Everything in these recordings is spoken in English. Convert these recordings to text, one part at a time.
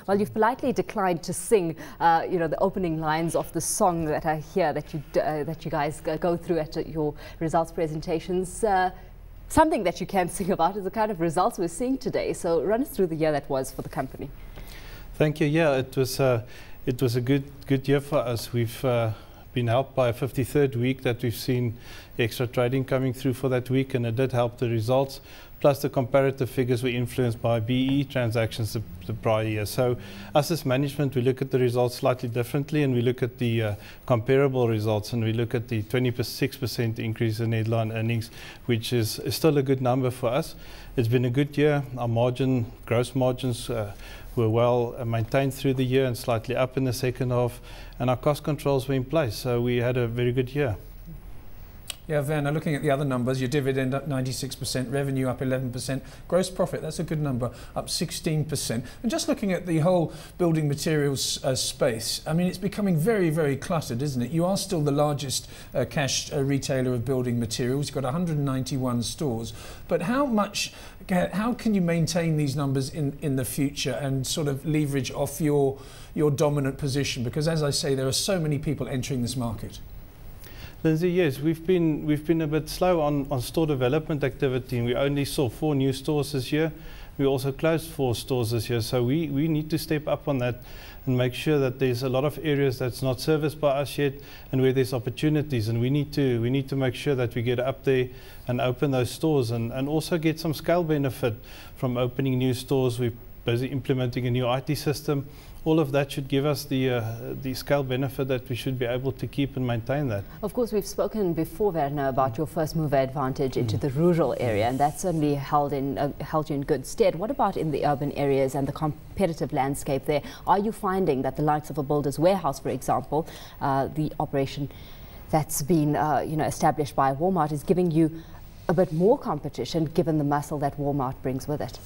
Well, you've politely declined to sing, the opening lines of the song that I hear that you guys go through at your results presentations. Something that you can sing about is the kind of results we're seeing today. So run us through the year that was for the company. Thank you. Yeah, it was a good year for us. We've been helped by a 53rd week that we've seen extra trading coming through for that week, and it did help the results. Plus the comparative figures were influenced by BE transactions the prior year. So us as management, we look at the results slightly differently, and we look at the comparable results, and we look at the 26% increase in headline earnings, which is still a good number for us. It's been a good year. Our gross margins were well maintained through the year and slightly up in the second half, and our cost controls were in place. So we had a very good year. Yeah, Werner, looking at the other numbers, your dividend up 96%, revenue up 11%, gross profit, that's a good number, up 16%. And just looking at the whole building materials space, I mean, it's becoming very, very cluttered, isn't it? You are still the largest cash retailer of building materials. You've got 191 stores. But how can you maintain these numbers in the future and sort of leverage off your dominant position? Because, as I say, there are so many people entering this market. Lindsay, yes, we've been a bit slow on store development activity. We only saw 4 new stores this year. We also closed 4 stores this year. So we need to step up on that and make sure that there's a lot of areas that's not serviced by us yet, and where there's opportunities. And we need to make sure that we get up there and open those stores, and also get some scale benefit from opening new stores. We're busy implementing a new IT system. All of that should give us the scale benefit that we should be able to keep and maintain that. Of course, we've spoken before, Werner, about your first mover advantage into the rural area, and that certainly held you in good stead. What about in the urban areas and the competitive landscape there? Are you finding that the likes of a Builder's Warehouse, for example, the operation that's been established by Walmart, is giving you a bit more competition, given the muscle that Walmart brings with it?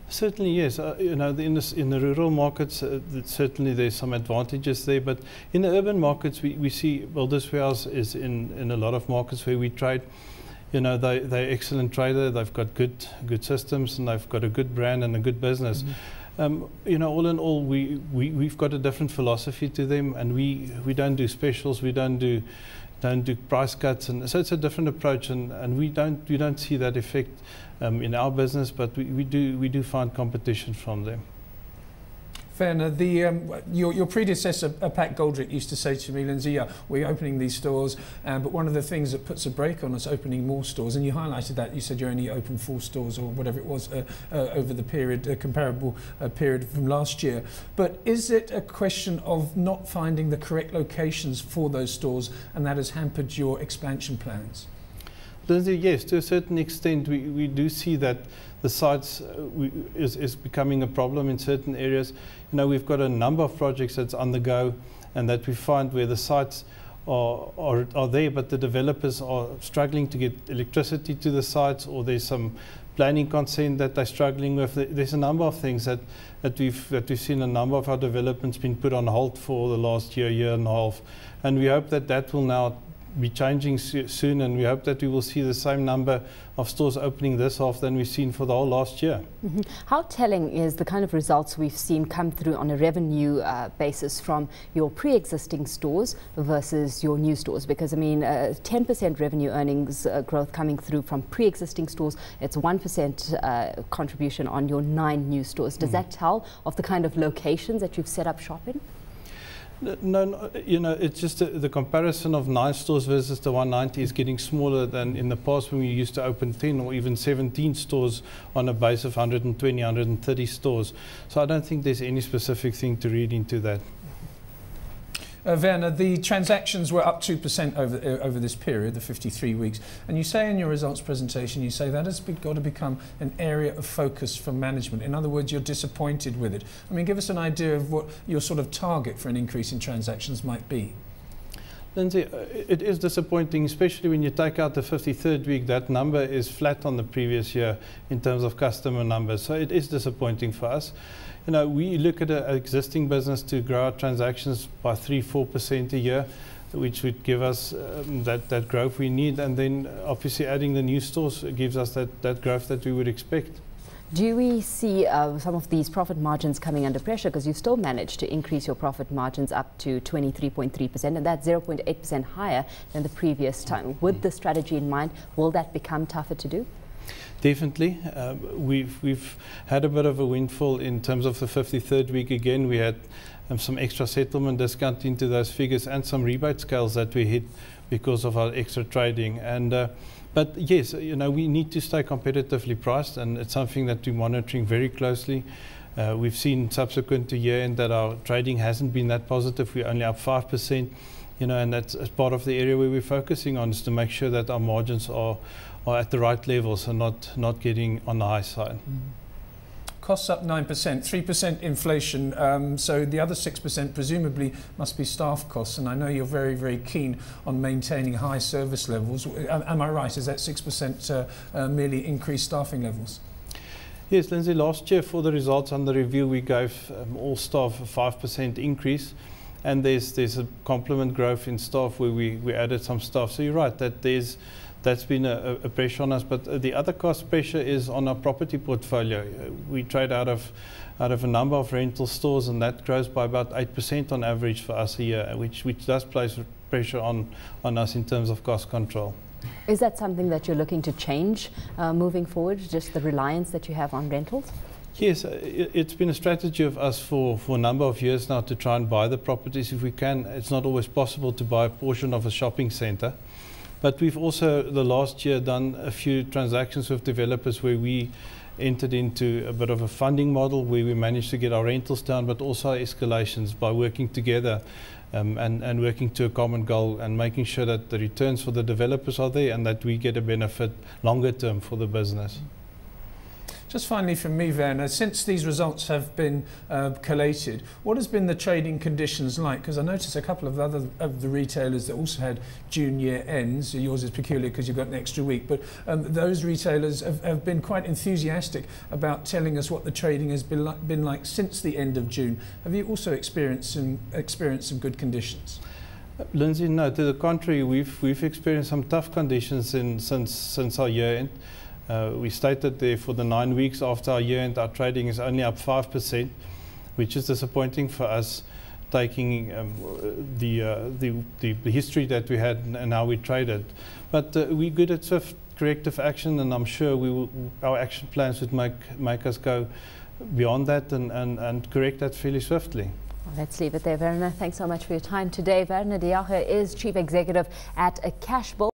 Certainly, yes. In the rural markets, certainly there's some advantages there. But in the urban markets, we see Builders Warehouse is in a lot of markets where we trade. They're excellent trader. They've got good systems, and they've got a good brand and a good business. Mm-hmm. All in all, we've got a different philosophy to them, and we don't do specials. We don't do price cuts, and so it's a different approach, and we don't see that effect in our business, but we do find competition from them. Werner, your predecessor, Pat Goldrick, used to say to me, Lindsay, yeah, we're opening these stores, but one of the things that puts a brake on us opening more stores, and you highlighted that, you said you only opened 4 stores or whatever it was over the period, comparable period from last year. But is it a question of not finding the correct locations for those stores, and that has hampered your expansion plans? Lindsay, yes, to a certain extent, we do see that the sites is becoming a problem in certain areas. We've got a number of projects that's on the go, and that we find where the sites are there, but the developers are struggling to get electricity to the sites, or there's some planning consent that they're struggling with. There's a number of things that we've seen a number of our developments been put on hold for the last year and a half, and we hope that will now be changing soon, and we hope that we will see the same number of stores opening this half than we've seen for the whole last year. Mm-hmm. How telling is the kind of results we've seen come through on a revenue basis from your pre-existing stores versus your new stores? Because, I mean, 10% revenue earnings growth coming through from pre-existing stores, it's 1% contribution on your 9 new stores. Does that tell of the kind of locations that you've set up shop in? No, it's just the comparison of 9 stores versus the 190 is getting smaller than in the past, when we used to open 10 or even 17 stores on a base of 120, 130 stores. So I don't think there's any specific thing to read into that. Werner, the transactions were up 2% over this period, the 53 weeks. And you say in your results presentation, you say that has got to become an area of focus for management. In other words, you're disappointed with it. I mean, give us an idea of what your sort of target for an increase in transactions might be. Lindsay, it is disappointing, especially when you take out the 53rd week. That number is flat on the previous year in terms of customer numbers. So it is disappointing for us. We look at an existing business to grow our transactions by 3-4% a year, which would give us that growth we need. And then obviously adding the new stores gives us that growth that we would expect. Do we see some of these profit margins coming under pressure, because you still managed to increase your profit margins up to 23.3%, and that's 0.8% higher than the previous time? With the strategy in mind, will that become tougher to do? Definitely. We've had a bit of a windfall in terms of the 53rd week. Again, we had some extra settlement discount into those figures and some rebate scales that we hit because of our extra trading. And but yes, you know, we need to stay competitively priced, and it's something that we're monitoring very closely. We've seen subsequent to year-end that our trading hasn't been that positive. We're only up 5%, you know, and that's part of the area where we're focusing on, is to make sure that our margins are at the right levels and not getting on the high side. Costs up 9%, 3% inflation, so the other 6% presumably must be staff costs, and I know you're very, very keen on maintaining high service levels. Am I right? Is that 6% merely increased staffing levels? Yes, Lindsay, last year for the results under review we gave all staff a 5% increase, and there's a complement growth in staff where we added some staff. So you're right that that's been a pressure on us, but the other cost pressure is on our property portfolio. We trade out of a number of rental stores, and that grows by about 8% on average for us a year, which does place pressure on us in terms of cost control. Is that something that you're looking to change moving forward, just the reliance that you have on rentals? Yes, it's been a strategy of us for a number of years now to try and buy the properties if we can. It's not always possible to buy a portion of a shopping centre. But we've also, the last year, done a few transactions with developers where we entered into a bit of a funding model where we managed to get our rentals down, but also our escalations by working together and working to a common goal and making sure that the returns for the developers are there and that we get a benefit longer term for the business. Just finally from me, Werner, since these results have been collated, what has been the trading conditions like? Because I noticed a couple of other of the retailers that also had June year ends. Yours is peculiar because you've got an extra week, but those retailers have been quite enthusiastic about telling us what the trading has been like since the end of June. Have you also experienced some good conditions? Lindsay, no, to the contrary, we've experienced some tough conditions since our year end. We stated there for the 9 weeks after our year end, our trading is only up 5%, which is disappointing for us, taking the history that we had and how we traded. But we're good at swift corrective action, and I'm sure our action plans would make us go beyond that and correct that fairly swiftly. Well, let's leave it there, Werner. Thanks so much for your time today. Werner de Jager is Chief Executive at Cashbuild.